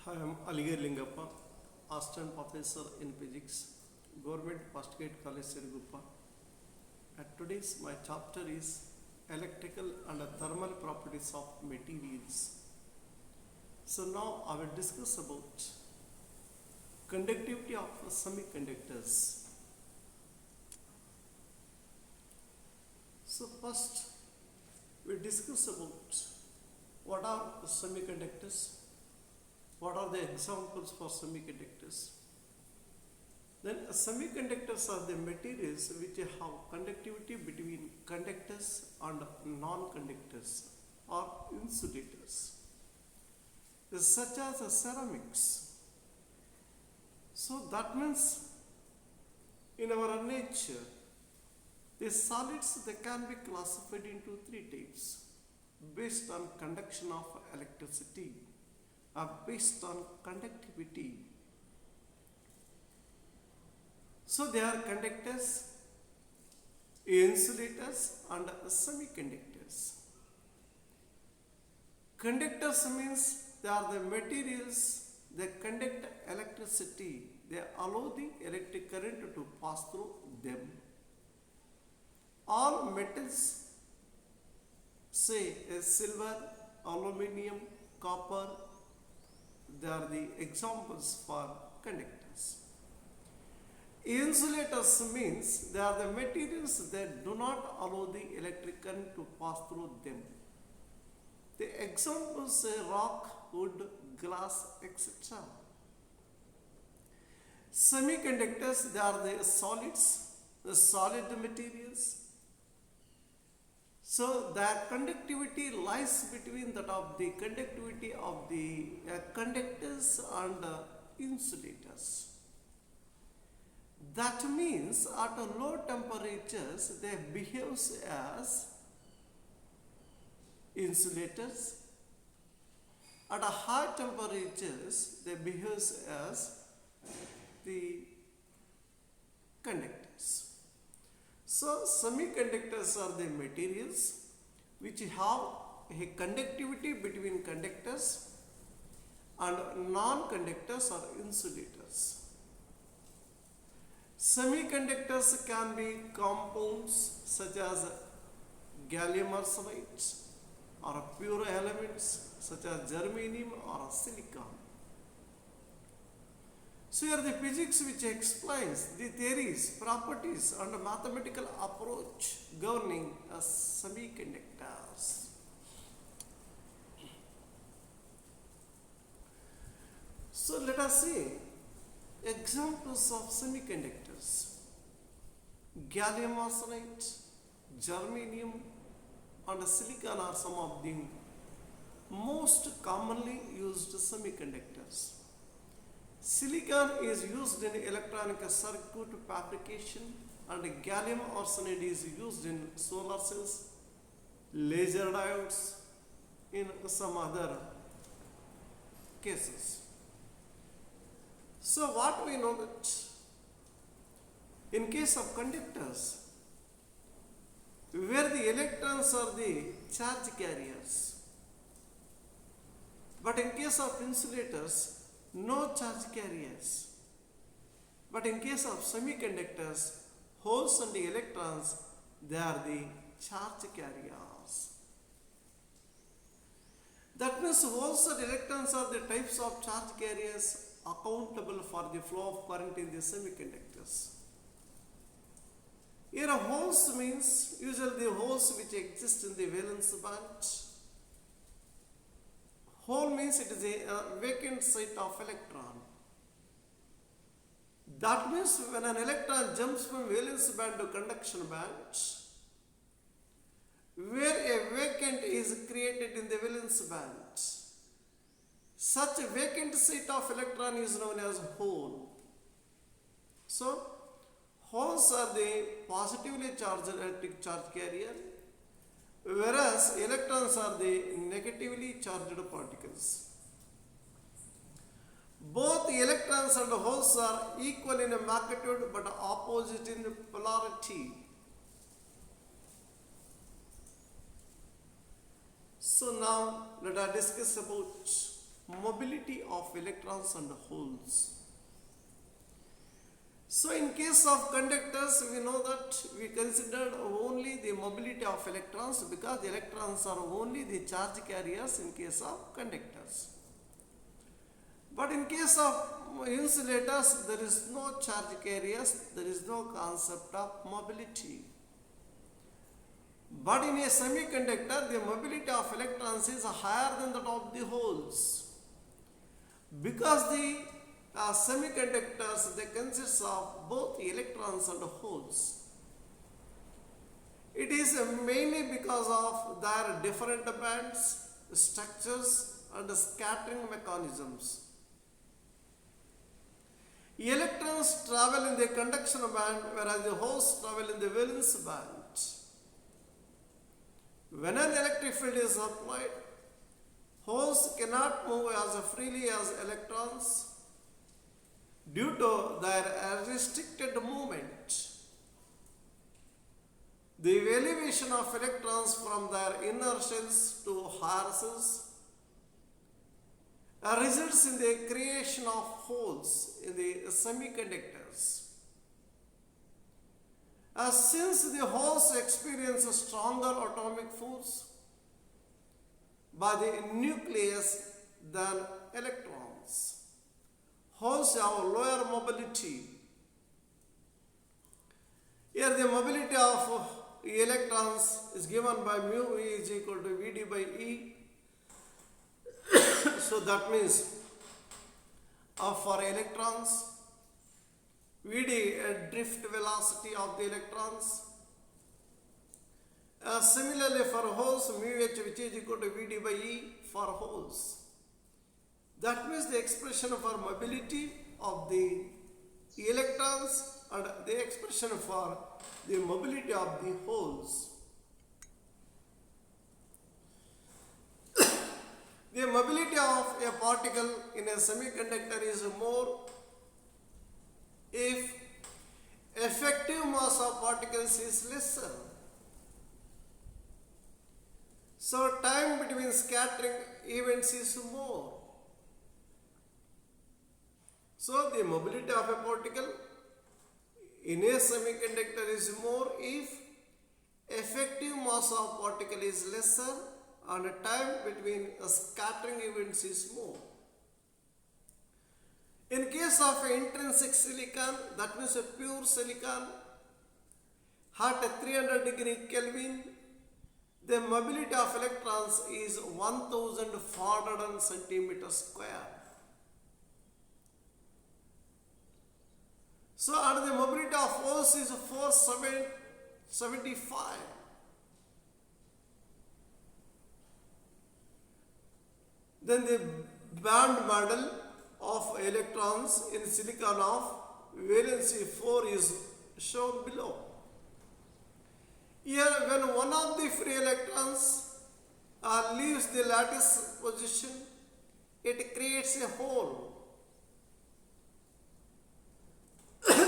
Hi, I am Aligar Lingappa, Assistant Professor in Physics, Government Postgate College, Siriguppa. Today's my chapter is Electrical and Thermal Properties of Materials. So now I will discuss about conductivity of semiconductors. So first we discuss about what are semiconductors, what are the examples for semiconductors. Then semiconductors are the materials which have conductivity between conductors and non-conductors or insulators, such as ceramics. So that means in our nature, the solids they can be classified into three types based on conduction of electricity, based on conductivity. So they are conductors, insulators and semiconductors. Conductors means they are the materials, they conduct electricity, they allow the electric current to pass through them. All metals, say silver, aluminium, copper, they are the examples for conductors. Insulators means they are the materials that do not allow the electric current to pass through them. The examples say rock, wood, glass, etc. Semiconductors, they are the solids, the solid materials. So their conductivity lies between that of the conductivity of the conductors and insulators. That means at low temperatures they behave as insulators. At high temperatures they behave as the conductors. So semiconductors are the materials which have a conductivity between conductors and non-conductors or insulators. Semiconductors can be compounds such as gallium arsenide or pure elements such as germanium or silicon. So here the physics which explains the theories, properties and mathematical approach governing semiconductors. So let us see examples of semiconductors. Gallium arsenide, germanium and silicon are some of the most commonly used semiconductors. Silicon is used in electronic circuit fabrication and gallium arsenide is used in solar cells, laser diodes, in some other cases. So what we know that in case of conductors, where the electrons are the charge carriers, but in case of insulators, no charge carriers. But in case of semiconductors, holes and the electrons, they are the charge carriers. That means holes and electrons are the types of charge carriers accountable for the flow of current in the semiconductors. Here holes means usually the holes which exist in the valence band. Hole means it is a vacant site of electron. That means when an electron jumps from valence band to conduction band, where a vacant is created in the valence band, such a vacant site of electron is known as hole. So holes are the positively charged electric charge carrier, whereas electrons are the negatively charged particles. Both electrons and holes are equal in magnitude but opposite in polarity. So now let us discuss about mobility of electrons and holes. So in case of conductors, we know that we considered only the mobility of electrons because the electrons are only the charge carriers in case of conductors. But in case of insulators, there is no charge carriers, there is no concept of mobility. But in a semiconductor, the mobility of electrons is higher than that of the holes. Because the semiconductors, they consist of both electrons and holes. It is mainly because of their different bands, structures and scattering mechanisms. Electrons travel in the conduction band, whereas the holes travel in the valence band. When an electric field is applied, holes cannot move as freely as electrons due to their restricted movement. The elevation of electrons from their inner shells to higher shells results in the creation of holes in the semiconductors. Since the holes experience a stronger atomic force by the nucleus than electrons, holes have lower mobility. Here the mobility of electrons is given by mu E is equal to Vd by E. So that means for electrons, Vd, drift velocity of the electrons. Similarly for holes, mu h which is equal to Vd by E for holes. That means the expression for mobility of the electrons and the expression for the mobility of the holes. The mobility of a particle in a semiconductor is more if effective mass of particles is lesser. So time between scattering events is more. So the mobility of a particle in a semiconductor is more if effective mass of particle is lesser and time between scattering events is more. In case of intrinsic silicon, that means a pure silicon, at 300 degree Kelvin, the mobility of electrons is 1400 centimeters square. So, and the mobility of holes is 475. Then the band model of electrons in silicon of valency 4 is shown below. Here, when one of the free electrons leaves the lattice position, it creates a hole.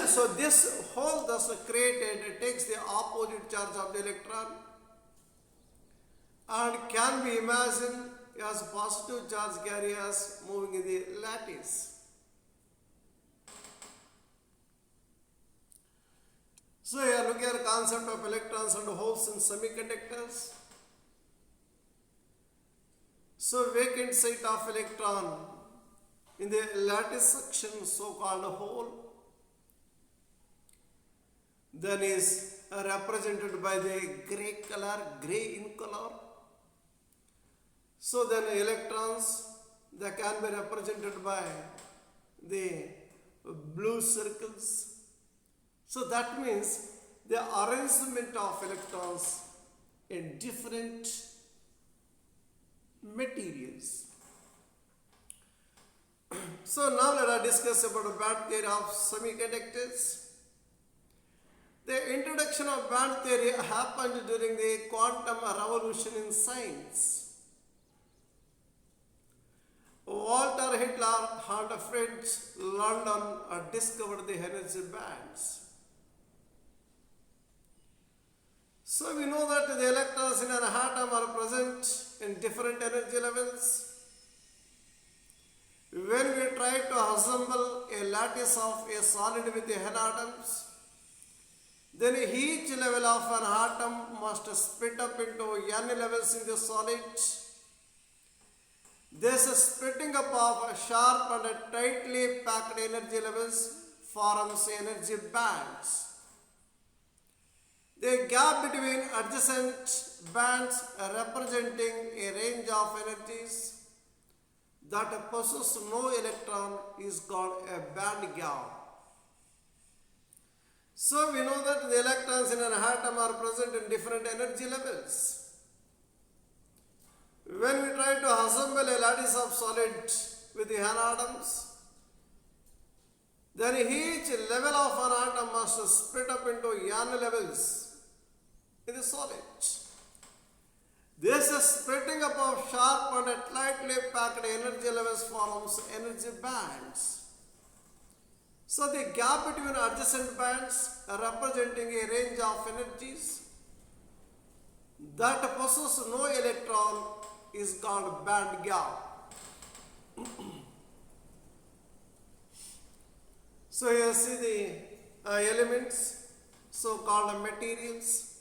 So this hole thus created takes the opposite charge of the electron and can be imagined as positive charge carriers moving in the lattice. So here look at the concept of electrons and holes in semiconductors. So vacant site of electron in the lattice section, so called hole, then is represented by the gray color, gray in color. So then electrons, they can be represented by the blue circles. So that means the arrangement of electrons in different materials. So now let us discuss about the band theory of semiconductors. The introduction of band theory happened during the quantum revolution in science. Walter Hitler and Fritz London discovered the energy bands. So we know that the electrons in an atom are present in different energy levels. when we try to assemble a lattice of a solid with n atoms, then each level of an atom must split up into n levels in the solid. This splitting up of sharp and tightly packed energy levels forms energy bands. The gap between adjacent bands representing a range of energies that possess no electron is called a band gap. So we know that the electrons in an atom are present in different energy levels. When we try to assemble a lattice of solid with n atoms, then each level of an atom must split up into n levels in the solid. This splitting up of sharp and tightly packed energy levels forms energy bands. So the gap between adjacent bands representing a range of energies that possess no electron is called band gap. So you see the elements, so called materials,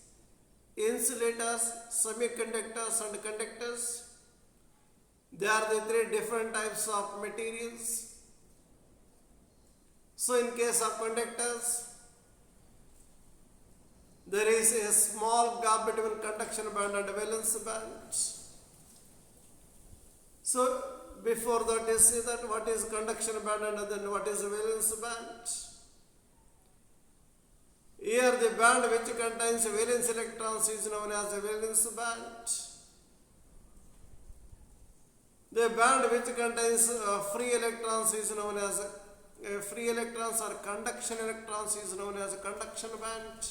insulators, semiconductors and conductors. They are the three different types of materials. So in case of conductors, there is a small gap between conduction band and valence band. So before that you see that what is conduction band and then what is valence band. Here the band which contains valence electrons is known as a valence band. The band which contains free electrons is known as free electrons or conduction electrons is known as a conduction band.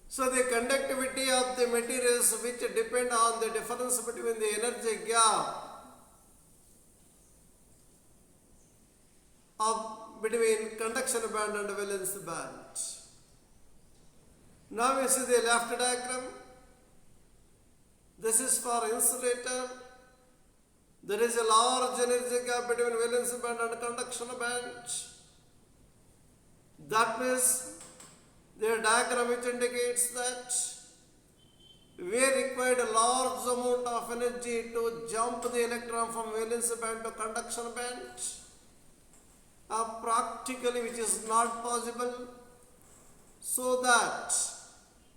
So the conductivity of the materials which depend on the difference between the energy gap of between conduction band and valence band. Now we see the left diagram. This is for insulator. There is a large energy gap between valence band and conduction band. That means the diagram which indicates that we required a large amount of energy to jump the electron from valence band to conduction band. Practically which is not possible, so that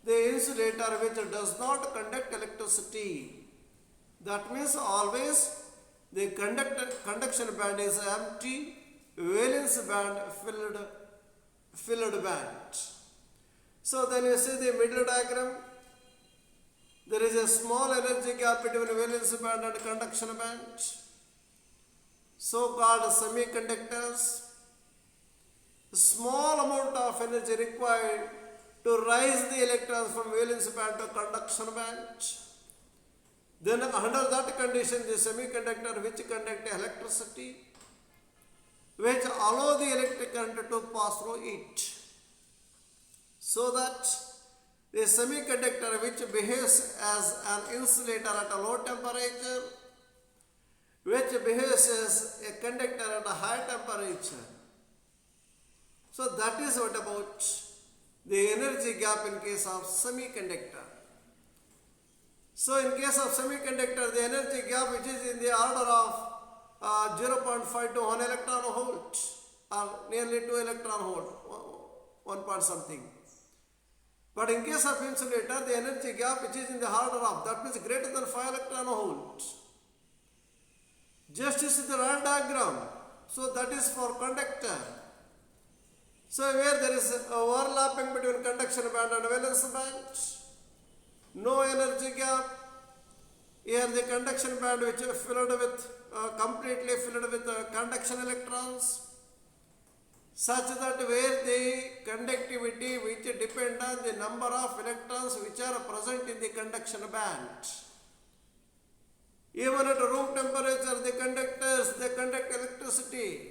the insulator which does not conduct electricity, that means always the conduction band is empty, valence band filled band. So then you see the middle diagram. There is a small energy gap between valence band and conduction band, so called semiconductors. Small amount of energy required to raise the electrons from valence band to conduction band. Then under that condition the semiconductor which conduct electricity, which allow the electric current to pass through it. So that the semiconductor which behaves as an insulator at a low temperature, which behaves as a conductor at a high temperature. So that is what about the energy gap in case of semiconductor. So in case of semiconductor, the energy gap which is in the order of 0.5 to 1 electron volt or nearly 2 electron volt, 1 point something. But in case of insulator, the energy gap which is in the order of, that means greater than 5 electron volt. Just is the right diagram. So that is for conductor. So where there is overlapping between conduction band and valence band, no energy gap. Here the conduction band which is filled with completely filled with conduction electrons, such that where the conductivity which depend on the number of electrons which are present in the conduction band. Even at room temperature, the conductors, they conduct electricity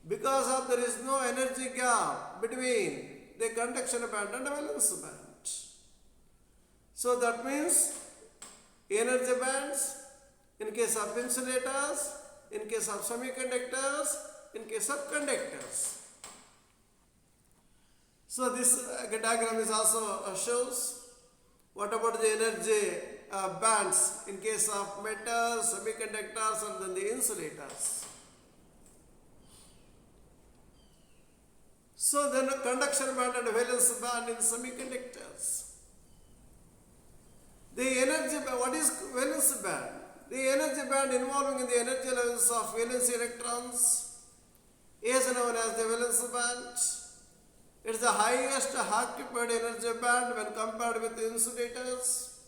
because of there is no energy gap between the conduction band and the valence band. So that means energy bands in case of insulators, in case of semiconductors, in case of conductors. So this diagram is also shows what about the energy bands in case of metals, semiconductors, and then the insulators. So then conduction band and valence band in semiconductors. The energy band, what is valence band? The energy band involving in the energy levels of valence electrons is known as the valence band. It is the highest occupied energy band when compared with the insulators.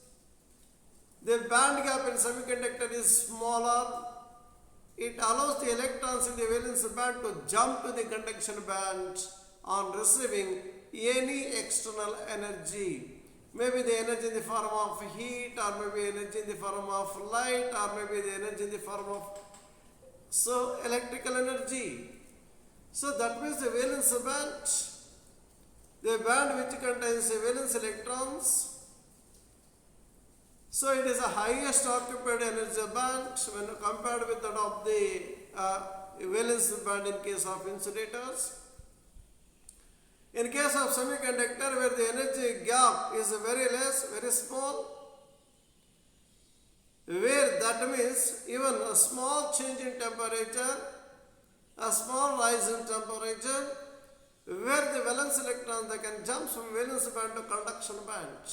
The band gap in semiconductor is smaller. It allows the electrons in the valence band to jump to the conduction band on receiving any external energy. Maybe the energy in the form of heat, or maybe energy in the form of light, or maybe the energy in the form of electrical energy. So that means the valence band, the band which contains valence electrons. So it is the highest occupied energy band when compared with that of the valence band in case of insulators. In case of semiconductor, where the energy gap is very less, very small, where that means even a small change in temperature, a small rise in temperature, where the valence electron they can jump from valence band to conduction band.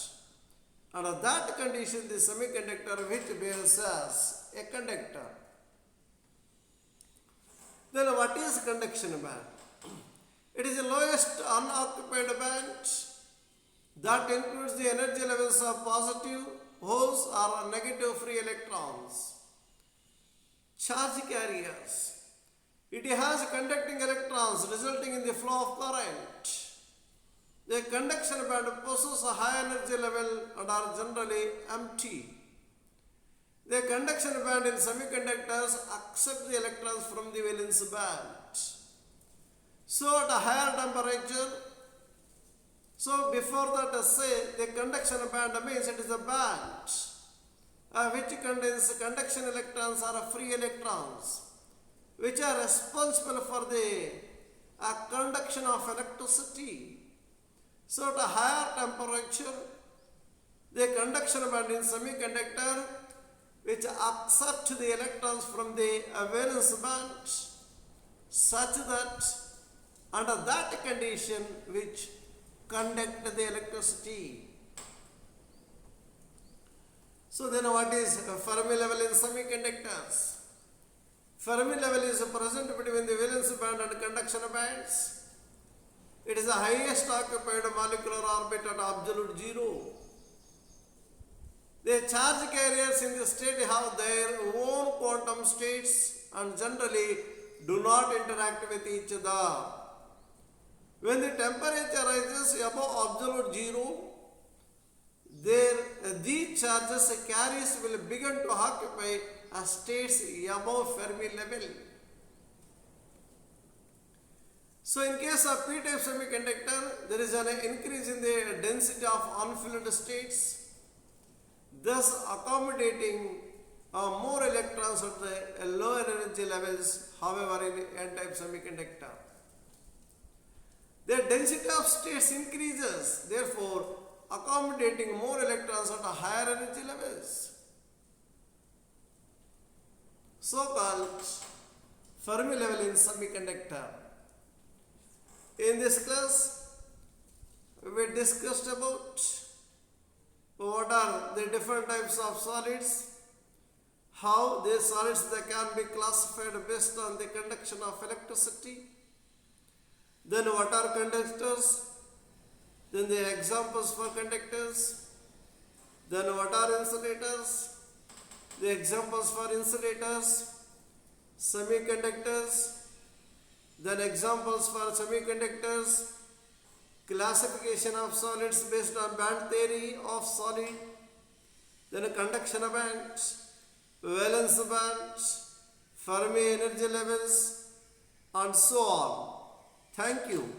Under that condition, the semiconductor which behaves as a conductor. Then what is conduction band? It is the lowest unoccupied band that includes the energy levels of positive holes or negative free electrons. Charge carriers. It has conducting electrons resulting in the flow of current. The conduction band possesses a high energy level and are generally empty. The conduction band in semiconductors accept the electrons from the valence band. So at a higher temperature, so before that say the conduction band means it is a band which contains conduction electrons or free electrons which are responsible for the conduction of electricity. So at a higher temperature, the conduction band in semiconductor which accept the electrons from the valence band such that under that condition which conduct the electricity. So then what is Fermi level in semiconductors? Fermi level is present between the valence band and conduction bands. It is the highest occupied molecular orbit at absolute zero. The charge carriers in the state have their own quantum states and generally do not interact with each other. When the temperature rises above absolute zero, these charges carriers will begin to occupy states above Fermi level. So in case of p-type semiconductor, there is an increase in the density of unfilled states, thus accommodating more electrons at the lower energy levels, however in n-type semiconductor. The density of states increases, therefore accommodating more electrons at a higher energy levels. So-called Fermi level in semiconductor. In this class, we discussed about what are the different types of solids, how these solids they can be classified based on the conduction of electricity, then what are conductors, then the examples for conductors, then what are insulators, the examples for insulators, semiconductors, then examples for semiconductors, classification of solids based on band theory of solid, then conduction bands, valence bands, Fermi energy levels, and so on. Thank you.